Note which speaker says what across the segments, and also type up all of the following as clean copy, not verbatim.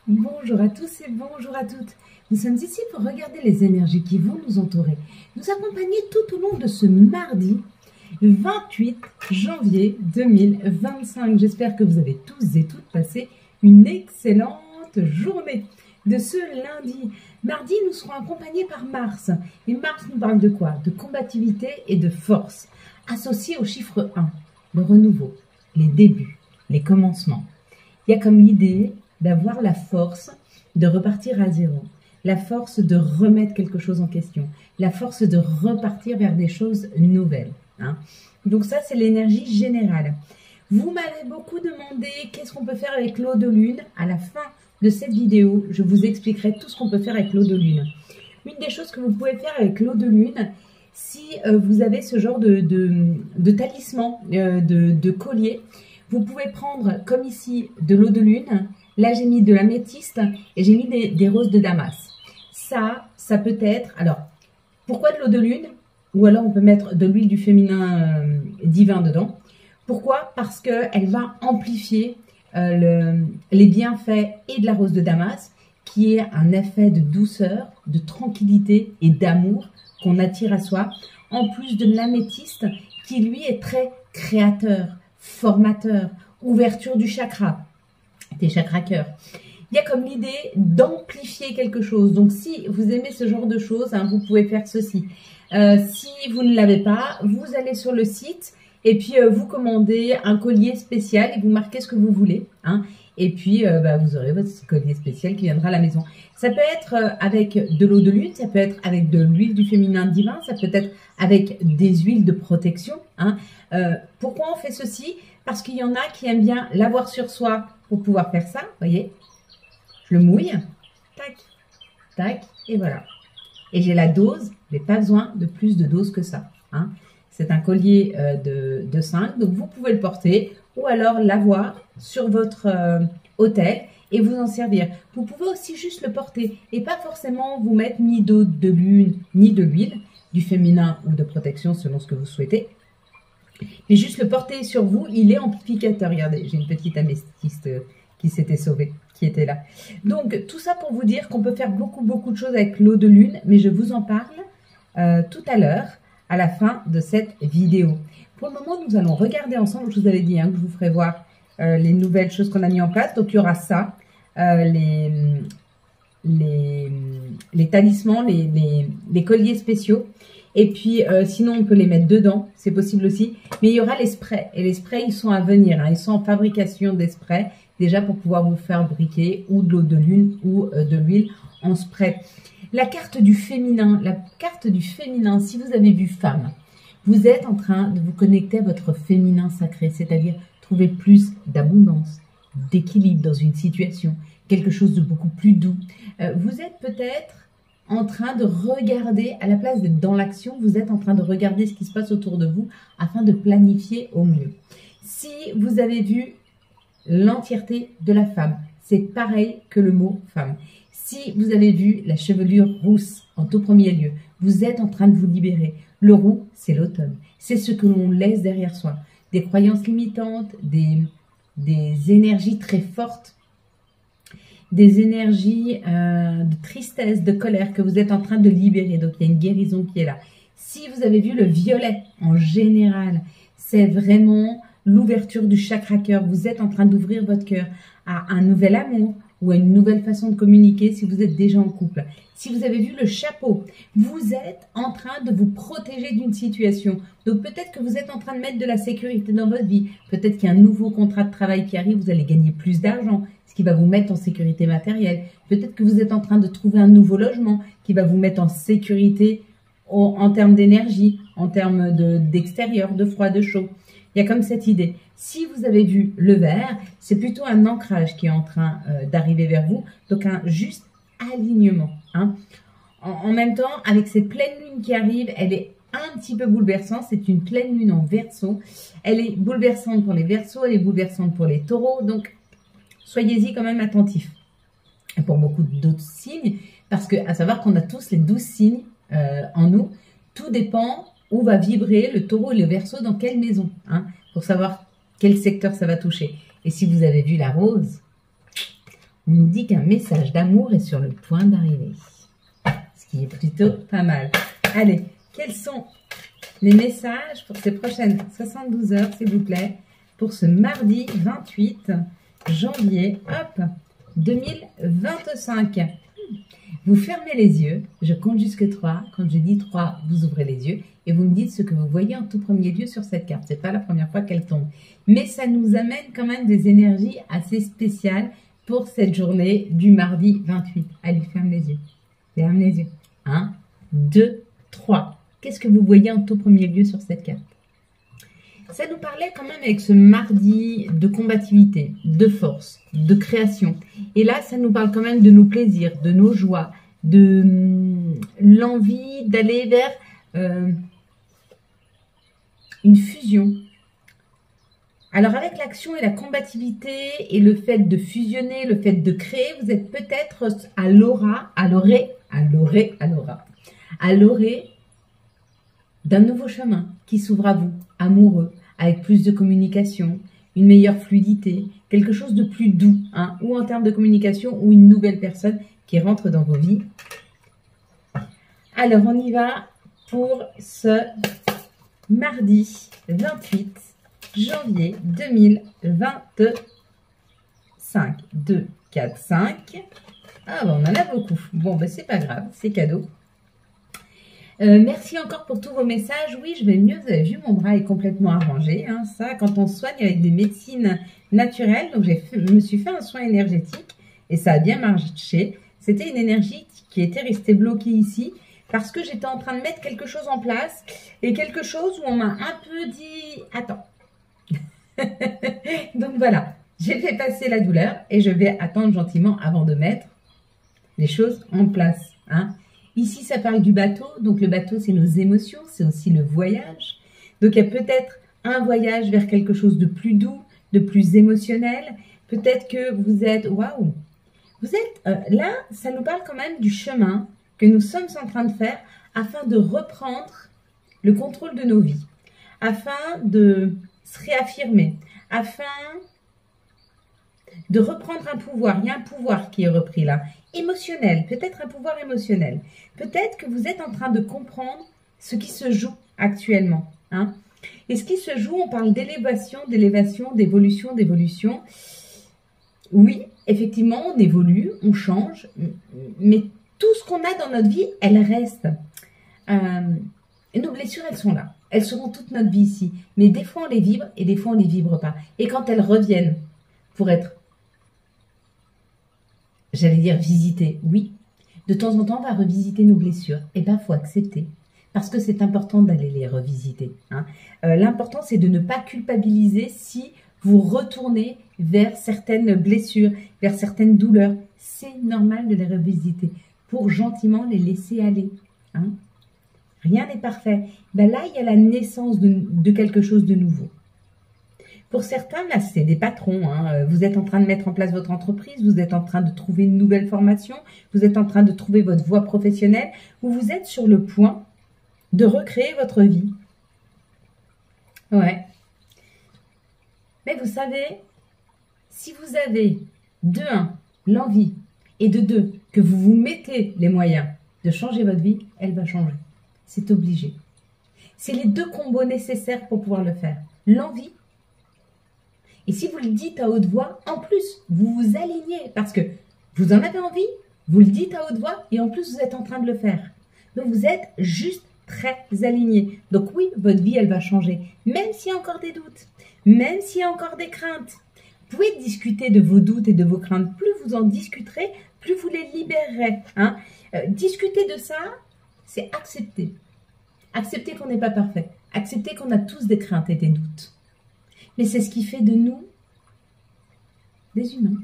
Speaker 1: Bonjour à tous et bonjour à toutes. Nous sommes ici pour regarder les énergies qui vont nous entourer, nous accompagner tout au long de ce mardi 28 janvier 2025. J'espère que vous avez tous et toutes passé une excellente journée. De ce lundi, mardi, nous serons accompagnés par Mars. Et Mars nous parle de quoi? De combativité et de force, associé au chiffre 1, le renouveau, les débuts, les commencements. Il y a comme l'idée d'avoir la force de repartir à zéro, la force de remettre quelque chose en question, la force de repartir vers des choses nouvelles. Donc ça, c'est l'énergie générale. Vous m'avez beaucoup demandé qu'est-ce qu'on peut faire avec l'eau de lune. À la fin de cette vidéo, je vous expliquerai tout ce qu'on peut faire avec l'eau de lune. Une des choses que vous pouvez faire avec l'eau de lune, si vous avez ce genre de talisman, de collier, vous pouvez prendre, comme ici, de l'eau de lune. Là, j'ai mis de l'améthyste et j'ai mis des roses de Damas. Ça peut être... Alors, pourquoi de l'eau de lune? Ou alors, on peut mettre de l'huile du féminin divin dedans. Pourquoi? Parce qu'elle va amplifier les bienfaits et de la rose de Damas, qui est un effet de douceur, de tranquillité et d'amour qu'on attire à soi. En plus de l'améthyste, qui lui est très créateur, formateur, ouverture du chakra, des chakras cœur. Il y a comme l'idée d'amplifier quelque chose. Donc, si vous aimez ce genre de choses, vous pouvez faire ceci. Si vous ne l'avez pas, vous allez sur le site et puis vous commandez un collier spécial et vous marquez ce que vous voulez. Et puis, vous aurez votre collier spécial qui viendra à la maison. Ça peut être avec de l'eau de lune, ça peut être avec de l'huile du féminin divin, ça peut être avec des huiles de protection. Pourquoi on fait ceci? Parce qu'il y en a qui aiment bien l'avoir sur soi pour pouvoir faire ça. Vous voyez, je le mouille, tac, tac, et voilà. Et j'ai la dose, je n'ai pas besoin de plus de dose que ça. C'est un collier de 5, donc vous pouvez le porter ou alors l'avoir sur votre autel et vous en servir. Vous pouvez aussi juste le porter et pas forcément vous mettre ni d'eau de lune ni de l'huile, du féminin ou de protection selon ce que vous souhaitez. Mais juste le porter sur vous, il est amplificateur. Regardez, j'ai une petite améthyste qui s'était sauvée, qui était là. Donc, tout ça pour vous dire qu'on peut faire beaucoup de choses avec l'eau de lune, mais je vous en parle tout à l'heure, à la fin de cette vidéo. Pour le moment, nous allons regarder ensemble, je vous avais dit que je vous ferai voir les nouvelles choses qu'on a mis en place. Donc, il y aura ça, les talismans, les colliers spéciaux. Et puis, sinon, on peut les mettre dedans, c'est possible aussi. Mais il y aura les sprays. Et les sprays, ils sont à venir. Ils sont en fabrication des sprays, déjà pour pouvoir vous fabriquer ou de l'eau de lune ou de l'huile en spray. La carte du féminin, si vous avez vu femme, vous êtes en train de vous connecter à votre féminin sacré, c'est-à-dire trouver plus d'abondance, d'équilibre dans une situation, quelque chose de beaucoup plus doux. Vous êtes peut-être en train de regarder, à la place d'être dans l'action, vous êtes en train de regarder ce qui se passe autour de vous afin de planifier au mieux. Si vous avez vu l'entièreté de la femme, c'est pareil que le mot femme. Si vous avez vu la chevelure rousse en tout premier lieu, vous êtes en train de vous libérer. Le roux, c'est l'automne. C'est ce que l'on laisse derrière soi. Des croyances limitantes, des énergies très fortes, des énergies de tristesse, de colère que vous êtes en train de libérer. Donc, il y a une guérison qui est là. Si vous avez vu le violet en général, c'est vraiment l'ouverture du chakra cœur. Vous êtes en train d'ouvrir votre cœur à un nouvel amour ou à une nouvelle façon de communiquer si vous êtes déjà en couple. Si vous avez vu le chapeau, vous êtes en train de vous protéger d'une situation. Donc, peut-être que vous êtes en train de mettre de la sécurité dans votre vie. Peut-être qu'il y a un nouveau contrat de travail qui arrive, vous allez gagner plus d'argent, ce qui va vous mettre en sécurité matérielle. Peut-être que vous êtes en train de trouver un nouveau logement qui va vous mettre en sécurité en termes d'énergie, en termes d'extérieur, de froid, de chaud. Il y a comme cette idée. Si vous avez vu le vert, c'est plutôt un ancrage qui est en train d'arriver vers vous. Donc, un juste alignement. En même temps, avec cette pleine lune qui arrive, elle est un petit peu bouleversante. C'est une pleine lune en Verseau. Elle est bouleversante pour les Verseaux, elle est bouleversante pour les Taureaux. Donc, soyez-y quand même attentifs. Et pour beaucoup d'autres signes, parce que à savoir qu'on a tous les 12 signes en nous, tout dépend où va vibrer le Taureau et le Verseau, dans quelle maison, pour savoir quel secteur ça va toucher. Et si vous avez vu la rose, on nous dit qu'un message d'amour est sur le point d'arriver. Ce qui est plutôt pas mal. Allez, quels sont les messages pour ces prochaines 72 heures, s'il vous plaît, pour ce mardi 28 janvier, hop, 2025. Vous fermez les yeux, je compte jusque 3. Quand je dis 3, vous ouvrez les yeux et vous me dites ce que vous voyez en tout premier lieu sur cette carte. Ce n'est pas la première fois qu'elle tombe. Mais ça nous amène quand même des énergies assez spéciales pour cette journée du mardi 28. Allez, ferme les yeux. Ferme les yeux. 1, 2, 3. Qu'est-ce que vous voyez en tout premier lieu sur cette carte? Ça nous parlait quand même avec ce mardi de combativité, de force, de création. Et là, ça nous parle quand même de nos plaisirs, de nos joies, de l'envie d'aller vers une fusion. Alors avec l'action et la combativité et le fait de fusionner, le fait de créer, vous êtes peut-être à l'orée d'un nouveau chemin qui s'ouvre à vous, amoureux, avec plus de communication, une meilleure fluidité, quelque chose de plus doux, hein, ou en termes de communication, ou une nouvelle personne qui rentre dans vos vies. Alors on y va pour ce mardi 28 janvier 2025. 2, 4, 5. Ah ben on en a beaucoup. Bon ben c'est pas grave, c'est cadeau. Merci encore pour tous vos messages. Oui, je vais mieux. Vous avez vu, mon bras est complètement arrangé. Hein, ça, quand on soigne avec des médecines naturelles. Donc, je me suis fait un soin énergétique et ça a bien marché. C'était une énergie qui était restée bloquée ici parce que j'étais en train de mettre quelque chose en place et quelque chose où on m'a un peu dit « Attends ». Donc, voilà. J'ai fait passer la douleur et je vais attendre gentiment avant de mettre les choses en place. Hein. Ici, ça parle du bateau. Donc, le bateau, c'est nos émotions. C'est aussi le voyage. Donc, il y a peut-être un voyage vers quelque chose de plus doux, de plus émotionnel. Peut-être que vous êtes... Waouh! Vous êtes... là, ça nous parle quand même du chemin que nous sommes en train de faire afin de reprendre le contrôle de nos vies. Afin de se réaffirmer. Afin de reprendre un pouvoir. Il y a un pouvoir qui est repris là. Émotionnel, peut-être un pouvoir émotionnel. Peut-être que vous êtes en train de comprendre ce qui se joue actuellement. Hein. Et ce qui se joue, on parle d'élévation, d'évolution. Oui, effectivement, on évolue, on change, mais tout ce qu'on a dans notre vie, elle reste. Et nos blessures, elles sont là. Elles seront toute notre vie ici. Mais des fois, on les vibre et des fois, on ne les vibre pas. Et quand elles reviennent pour être... J'allais dire visiter, oui. De temps en temps, on va revisiter nos blessures. Eh bien, il faut accepter. Parce que c'est important d'aller les revisiter. Hein. L'important, c'est de ne pas culpabiliser si vous retournez vers certaines blessures, vers certaines douleurs. C'est normal de les revisiter pour gentiment les laisser aller. Hein. Rien n'est parfait. Ben là, il y a la naissance de quelque chose de nouveau. Pour certains, là, c'est des patrons. Hein. Vous êtes en train de mettre en place votre entreprise, vous êtes en train de trouver une nouvelle formation, vous êtes en train de trouver votre voie professionnelle, ou vous êtes sur le point de recréer votre vie. Ouais. Mais vous savez, si vous avez de 1, l'envie, et de 2, que vous vous mettez les moyens de changer votre vie, elle va changer. C'est obligé. C'est les deux combos nécessaires pour pouvoir le faire. L'envie. Et si vous le dites à haute voix, en plus, vous vous alignez parce que vous en avez envie, vous le dites à haute voix et en plus, vous êtes en train de le faire. Donc, vous êtes juste très aligné. Donc, oui, votre vie, elle va changer. Même s'il y a encore des doutes, même s'il y a encore des craintes. Vous pouvez discuter de vos doutes et de vos craintes. Plus vous en discuterez, plus vous les libérerez. Hein. Discuter de ça, c'est accepter. Accepter qu'on n'est pas parfait. Accepter qu'on a tous des craintes et des doutes. Mais c'est ce qui fait de nous des humains.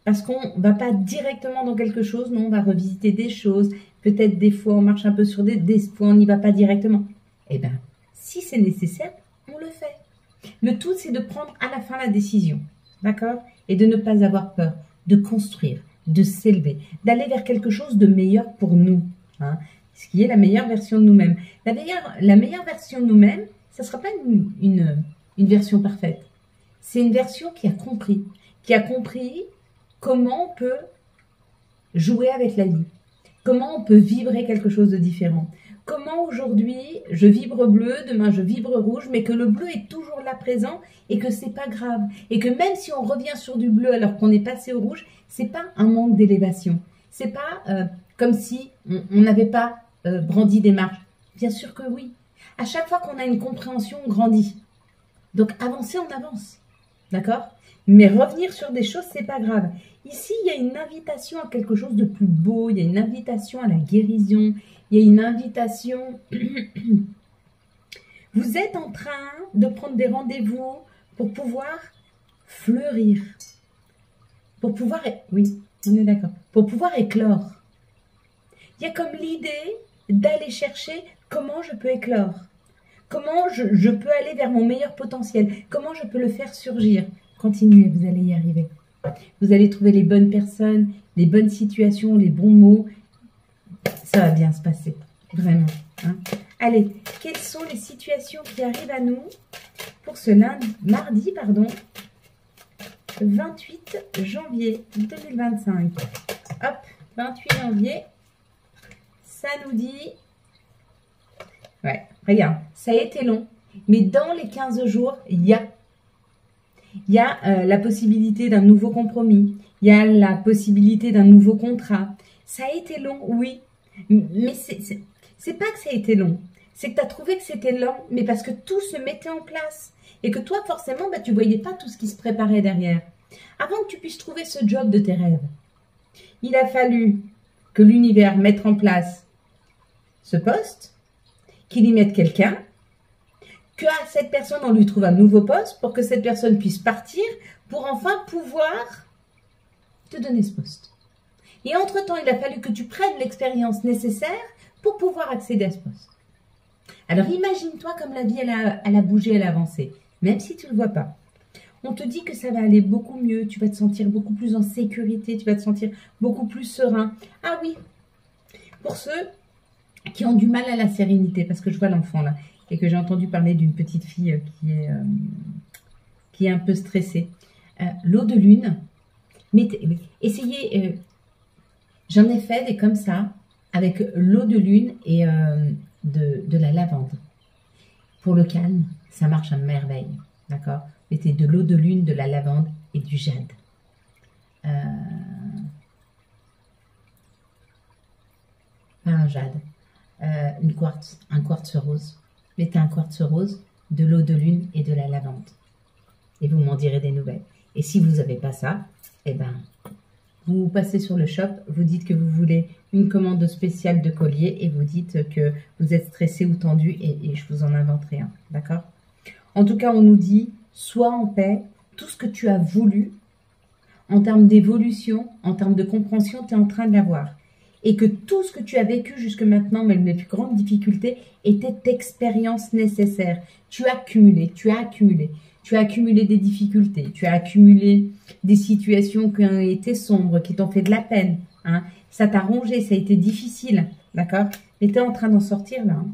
Speaker 1: Parce qu'on ne va pas directement dans quelque chose, non, on va revisiter des choses. Peut-être des fois, on marche un peu sur des fois, on n'y va pas directement. Eh bien, si c'est nécessaire, on le fait. Le tout, c'est de prendre à la fin la décision. D'accord? Et de ne pas avoir peur, de construire, de s'élever, d'aller vers quelque chose de meilleur pour nous. Hein, ce qui est la meilleure version de nous-mêmes. La meilleure version de nous-mêmes, ça ne sera pas une version parfaite. C'est une version qui a compris comment on peut jouer avec la vie, comment on peut vibrer quelque chose de différent. Comment aujourd'hui je vibre bleu, demain je vibre rouge, mais que le bleu est toujours là présent et que c'est pas grave. Et que même si on revient sur du bleu alors qu'on est passé au rouge, c'est pas un manque d'élévation. C'est pas comme si on n'avait pas brandi des marches. Bien sûr que oui. À chaque fois qu'on a une compréhension, on grandit. Donc avancer, on avance. D'accord? Mais revenir sur des choses, c'est pas grave. Ici, il y a une invitation à quelque chose de plus beau, il y a une invitation à la guérison, il y a une invitation. Vous êtes en train de prendre des rendez-vous pour pouvoir fleurir. Pour pouvoir, oui, on est d'accord, pour pouvoir éclore. Il y a comme l'idée d'aller chercher comment je peux éclore. Comment je peux aller vers mon meilleur potentiel. Comment je peux le faire surgir. Continuez, vous allez y arriver. Vous allez trouver les bonnes personnes, les bonnes situations, les bons mots. Ça va bien se passer, vraiment. Hein. Allez, quelles sont les situations qui arrivent à nous pour ce mardi, 28 janvier 2025. Hop, 28 janvier, ça nous dit... Ouais, regarde, ça a été long, mais dans les 15 jours, il y a la possibilité d'un nouveau compromis, il y a la possibilité d'un nouveau contrat. Ça a été long, oui, mais c'est pas que ça a été long, c'est que tu as trouvé que c'était long, mais parce que tout se mettait en place et que toi, forcément, bah, tu voyais pas tout ce qui se préparait derrière. Avant que tu puisses trouver ce job de tes rêves, il a fallu que l'univers mette en place ce poste, qu'il y mette quelqu'un, qu'à cette personne, on lui trouve un nouveau poste pour que cette personne puisse partir pour enfin pouvoir te donner ce poste. Et entre-temps, il a fallu que tu prennes l'expérience nécessaire pour pouvoir accéder à ce poste. Alors, imagine-toi comme la vie, elle a bougé, elle a avancé, même si tu ne le vois pas. On te dit que ça va aller beaucoup mieux, tu vas te sentir beaucoup plus en sécurité, tu vas te sentir beaucoup plus serein. Ah oui, pour ceux qui ont du mal à la sérénité, parce que je vois l'enfant là, et que j'ai entendu parler d'une petite fille qui est un peu stressée. L'eau de lune, essayez, j'en ai fait des comme ça, avec l'eau de lune et de la lavande. Pour le calme, ça marche à merveille, d'accord? Mettez de l'eau de lune, de la lavande et du jade. Pas un jade. Un quartz rose. Mettez un quartz rose, de l'eau de lune et de la lavande. Et vous m'en direz des nouvelles. Et si vous n'avez pas ça, eh ben, vous passez sur le shop, vous dites que vous voulez une commande spéciale de collier et vous dites que vous êtes stressé ou tendu et je vous en inventerai un. D'accord? En tout cas, on nous dit, sois en paix, tout ce que tu as voulu, en termes d'évolution, en termes de compréhension, tu es en train de l'avoir. Et que tout ce que tu as vécu jusque maintenant, même les plus grandes difficultés, était expérience nécessaire. Tu as accumulé, tu as accumulé. Tu as accumulé des difficultés, tu as accumulé des situations qui ont été sombres, qui t'ont fait de la peine. Hein. Ça t'a rongé, ça a été difficile, d'accord? Mais tu es en train d'en sortir là. Hein.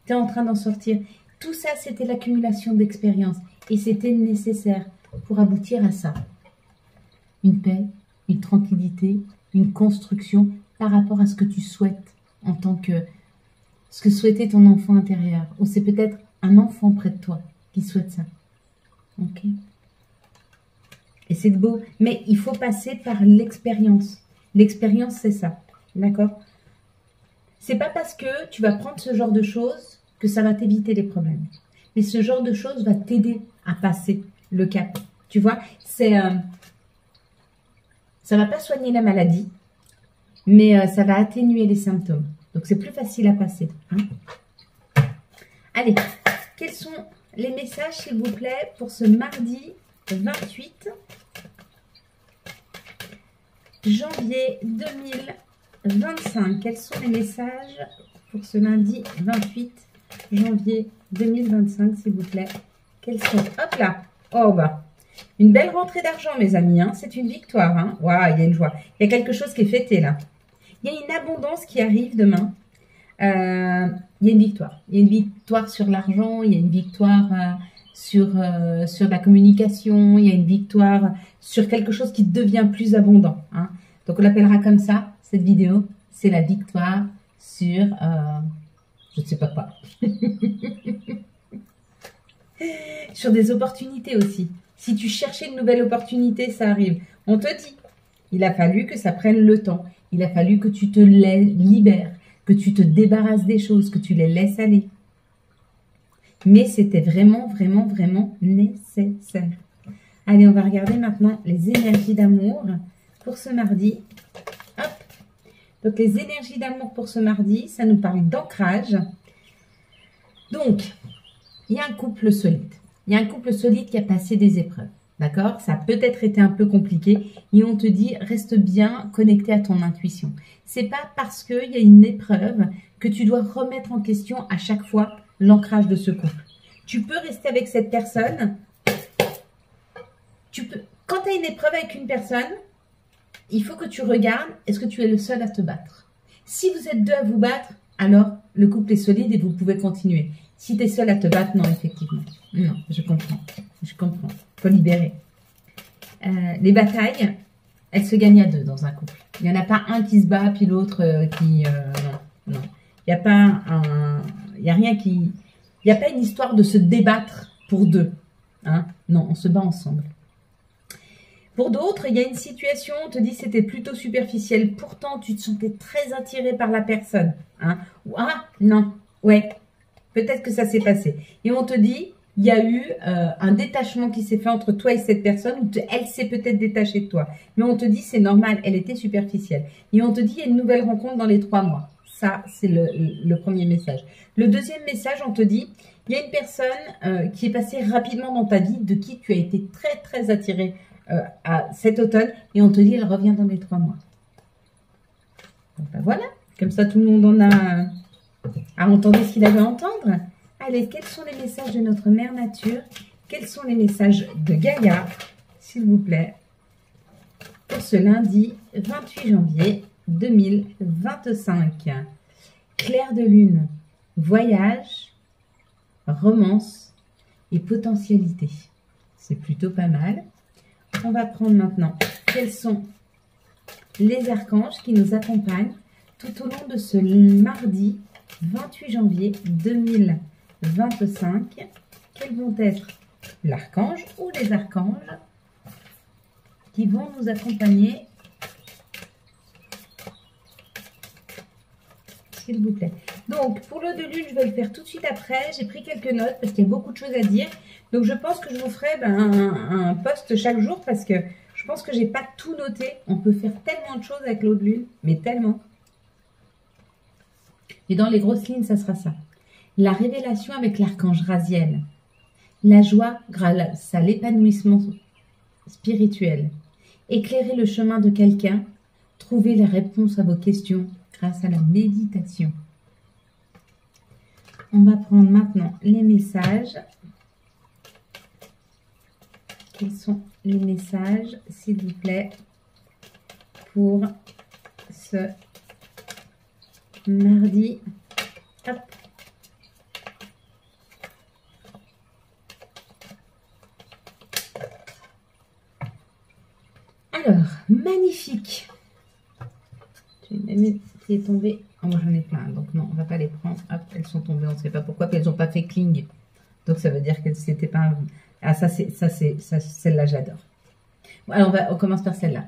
Speaker 1: Tu es en train d'en sortir. Tout ça, c'était l'accumulation d'expérience. Et c'était nécessaire pour aboutir à ça. Une paix, une tranquillité, une construction par rapport à ce que tu souhaites en tant que... ce que souhaitait ton enfant intérieur. Ou c'est peut-être un enfant près de toi qui souhaite ça. Ok. Et c'est beau. Mais il faut passer par l'expérience. L'expérience, c'est ça. D'accord? C'est pas parce que tu vas prendre ce genre de choses que ça va t'éviter les problèmes. Mais ce genre de choses va t'aider à passer le cap. Tu vois, c'est... ça va pas soigner la maladie, mais ça va atténuer les symptômes. Donc, c'est plus facile à passer. Hein. Allez, quels sont les messages, s'il vous plaît, pour ce mardi 28 janvier 2025. Quels sont les messages pour ce lundi 28 janvier 2025, s'il vous plaît? Quels sont? Hop là. Oh, bah. Une belle rentrée d'argent, mes amis. Hein. C'est une victoire. Hein. Waouh, il y a une joie. Il y a quelque chose qui est fêté, là. Il y a une abondance qui arrive demain. Il y a une victoire. Il y a une victoire sur l'argent. Il y a une victoire sur la communication. Il y a une victoire sur quelque chose qui devient plus abondant. Hein. Donc, on l'appellera comme ça, cette vidéo. C'est la victoire sur, je ne sais pas quoi. Sur des opportunités aussi. Si tu cherchais une nouvelle opportunité, ça arrive. On te dit, il a fallu que ça prenne le temps. Il a fallu que tu te libères, que tu te débarrasses des choses, que tu les laisses aller. Mais c'était vraiment, vraiment, vraiment nécessaire. Allez, on va regarder maintenant les énergies d'amour pour ce mardi. Hop. Donc, les énergies d'amour pour ce mardi, ça nous parle d'ancrage. Donc, il y a un couple solide. Il y a un couple solide qui a passé des épreuves. D'accord? Ça a peut-être été un peu compliqué. Et on te dit, reste bien connecté à ton intuition. C'est pas parce qu'il y a une épreuve que tu dois remettre en question à chaque fois l'ancrage de ce couple. Tu peux rester avec cette personne. Quand tu as une épreuve avec une personne, il faut que tu regardes, est-ce que tu es le seul à te battre? Si vous êtes deux à vous battre, alors le couple est solide et vous pouvez continuer. Si tu es seul à te battre, non, effectivement. Non, je comprends. Je comprends. Il faut libérer. Les batailles, elles se gagnent à deux dans un couple. Il n'y en a pas un qui se bat, puis l'autre qui... non, non. Il n'y a pas un... Il n'y a rien qui... Il n'y a pas une histoire de se débattre pour deux. Hein? Non, on se bat ensemble. Pour d'autres, il y a une situation, on te dit c'était plutôt superficiel. Pourtant, tu te sentais très attiré par la personne. Hein? Ou, ah, non, ouais, peut-être que ça s'est passé. Et on te dit, il y a eu un détachement qui s'est fait entre toi et cette personne, ou elle s'est peut-être détachée de toi. Mais on te dit, c'est normal, elle était superficielle. Et on te dit, il y a une nouvelle rencontre dans les 3 mois. Ça, c'est le premier message. Le deuxième message, on te dit, il y a une personne qui est passée rapidement dans ta vie, de qui tu as été très, très attiré à cet automne. Et on te dit, elle revient dans les 3 mois. Donc, ben voilà, comme ça, tout le monde en a entendu ce qu'il avait à entendre. Allez, quels sont les messages de notre mère nature? Quels sont les messages de Gaïa, s'il vous plaît, pour ce lundi 28 janvier 2025. Clair de lune, voyage, romance et potentialité. C'est plutôt pas mal. On va prendre maintenant quels sont les archanges qui nous accompagnent tout au long de ce mardi 28 janvier 2025. Quels vont être l'archange ou les archanges qui vont nous accompagner, s'il vous plaît. Donc, pour l'eau de lune, je vais le faire tout de suite après. J'ai pris quelques notes parce qu'il y a beaucoup de choses à dire. Donc, je pense que je vous ferai un post chaque jour parce que je pense que j'ai pas tout noté. On peut faire tellement de choses avec l'eau de lune, mais tellement. Et dans les grosses lignes, ça sera ça. La révélation avec l'archange Raziel. La joie grâce à l'épanouissement spirituel. Éclairer le chemin de quelqu'un. Trouver les réponses à vos questions grâce à la méditation. On va prendre maintenant les messages. Quels sont les messages, s'il vous plaît, pour ce mardi? Hop. Alors, magnifique. J'ai même qui est tombé. Oh, moi j'en ai plein, donc non, on va pas les prendre. Hop, elles sont tombées, on ne sait pas pourquoi, puis elles n'ont pas fait cling. Donc ça veut dire que c'était pas un... Ah, celle-là, j'adore. Bon, alors on commence par celle-là.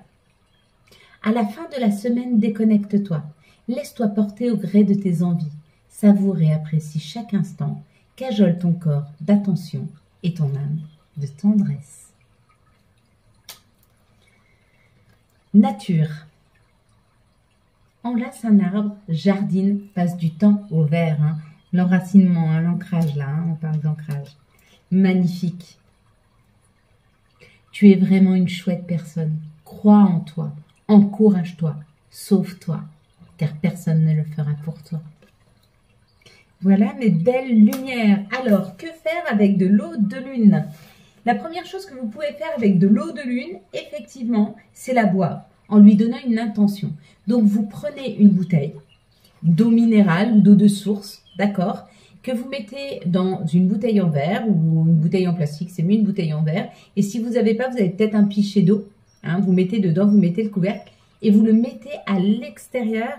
Speaker 1: À la fin de la semaine, déconnecte-toi. Laisse-toi porter au gré de tes envies. Savoure et apprécie chaque instant. Cajole ton corps d'attention et ton âme de tendresse. Nature. Enlace un arbre, jardine, passe du temps au vert. Hein. L'enracinement, hein, l'ancrage là, hein, on parle d'ancrage. Magnifique. Tu es vraiment une chouette personne. Crois en toi, encourage-toi, sauve-toi, car personne ne le fera pour toi. Voilà mes belles lumières. Alors, que faire avec de l'eau de lune? La première chose que vous pouvez faire avec de l'eau de lune, effectivement, c'est la boire, en lui donnant une intention. Donc, vous prenez une bouteille d'eau minérale ou d'eau de source, d'accord? que vous mettez dans une bouteille en verre ou une bouteille en plastique, c'est mieux une bouteille en verre. Et si vous n'avez pas, vous avez peut-être un pichet d'eau. Hein, vous mettez dedans, vous mettez le couvercle et vous le mettez à l'extérieur,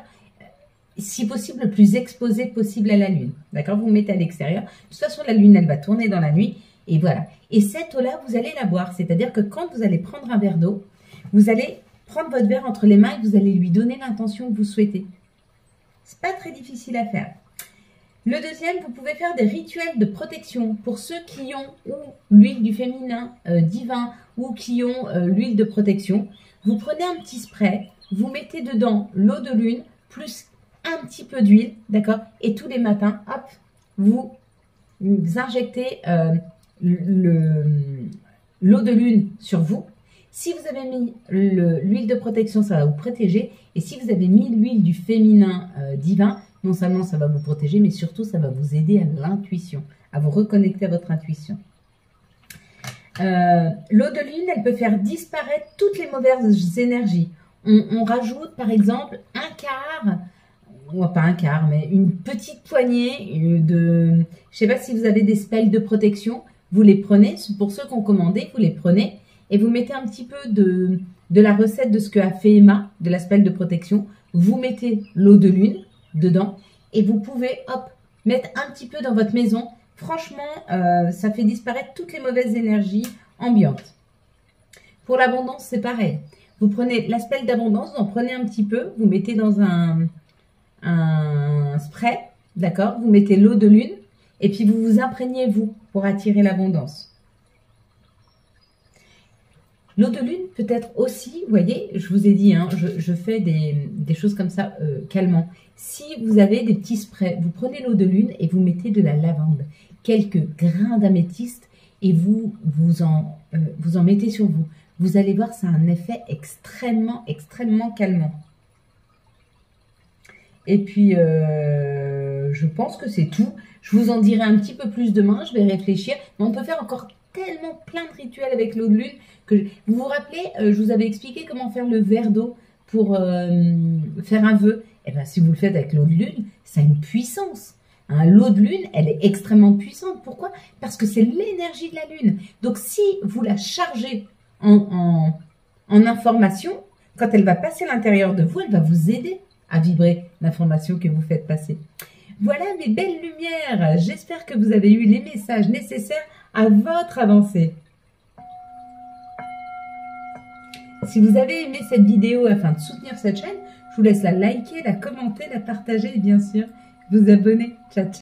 Speaker 1: si possible le plus exposé possible à la lune. D'accord? Vous le mettez à l'extérieur. De toute façon, la lune, elle va tourner dans la nuit. Et voilà. Et cette eau-là, vous allez la boire. C'est-à-dire que quand vous allez prendre un verre d'eau, vous allez prendre votre verre entre les mains et vous allez lui donner l'intention que vous souhaitez. C'est pas très difficile à faire. Le deuxième, vous pouvez faire des rituels de protection pour ceux qui ont ou l'huile du féminin divin ou qui ont l'huile de protection. Vous prenez un petit spray, vous mettez dedans l'eau de lune plus un petit peu d'huile, d'accord? Et tous les matins, hop, vous injectez l'eau de lune sur vous. Si vous avez mis l'huile de protection, ça va vous protéger. Et si vous avez mis l'huile du féminin divin, non seulement ça va vous protéger, mais surtout ça va vous aider à l'intuition, à vous reconnecter à votre intuition. L'eau de lune, elle peut faire disparaître toutes les mauvaises énergies. On rajoute par exemple un quart, ou pas un quart, mais une petite poignée de... Je ne sais pas si vous avez des spells de protection, vous les prenez, pour ceux qui ont commandé, vous les prenez et vous mettez un petit peu de la recette de ce que a fait Emma, de la spell de protection. Vous mettez l'eau de lune dedans et vous pouvez, hop, mettre un petit peu dans votre maison. Franchement, ça fait disparaître toutes les mauvaises énergies ambiantes. Pour l'abondance, c'est pareil. Vous prenez la spell d'abondance, vous en prenez un petit peu, vous mettez dans un spray, d'accord? Vous mettez l'eau de lune et puis vous vous imprégnez, vous, pour attirer l'abondance. L'eau de lune peut être aussi, vous voyez, je vous ai dit, hein, je fais des choses comme ça calmement. Si vous avez des petits sprays, vous prenez l'eau de lune et vous mettez de la lavande, quelques grains d'améthyste et vous en mettez sur vous. Vous allez voir, ça a un effet extrêmement, extrêmement calmant. Et puis, je pense que c'est tout. Je vous en dirai un petit peu plus demain, je vais réfléchir. Mais on peut faire encore tellement plein de rituels avec l'eau de lune. Vous vous rappelez, je vous avais expliqué comment faire le verre d'eau pour faire un vœu. Eh bien, si vous le faites avec l'eau de lune, ça a une puissance. Hein, l'eau de lune, elle est extrêmement puissante. Pourquoi? Parce que c'est l'énergie de la lune. Donc, si vous la chargez en information, quand elle va passer à l'intérieur de vous, elle va vous aider à vibrer l'information que vous faites passer. Voilà mes belles lumières. J'espère que vous avez eu les messages nécessaires à votre avancée. Si vous avez aimé cette vidéo afin de soutenir cette chaîne, je vous laisse la liker, la commenter, la partager et bien sûr vous abonner. Ciao, ciao.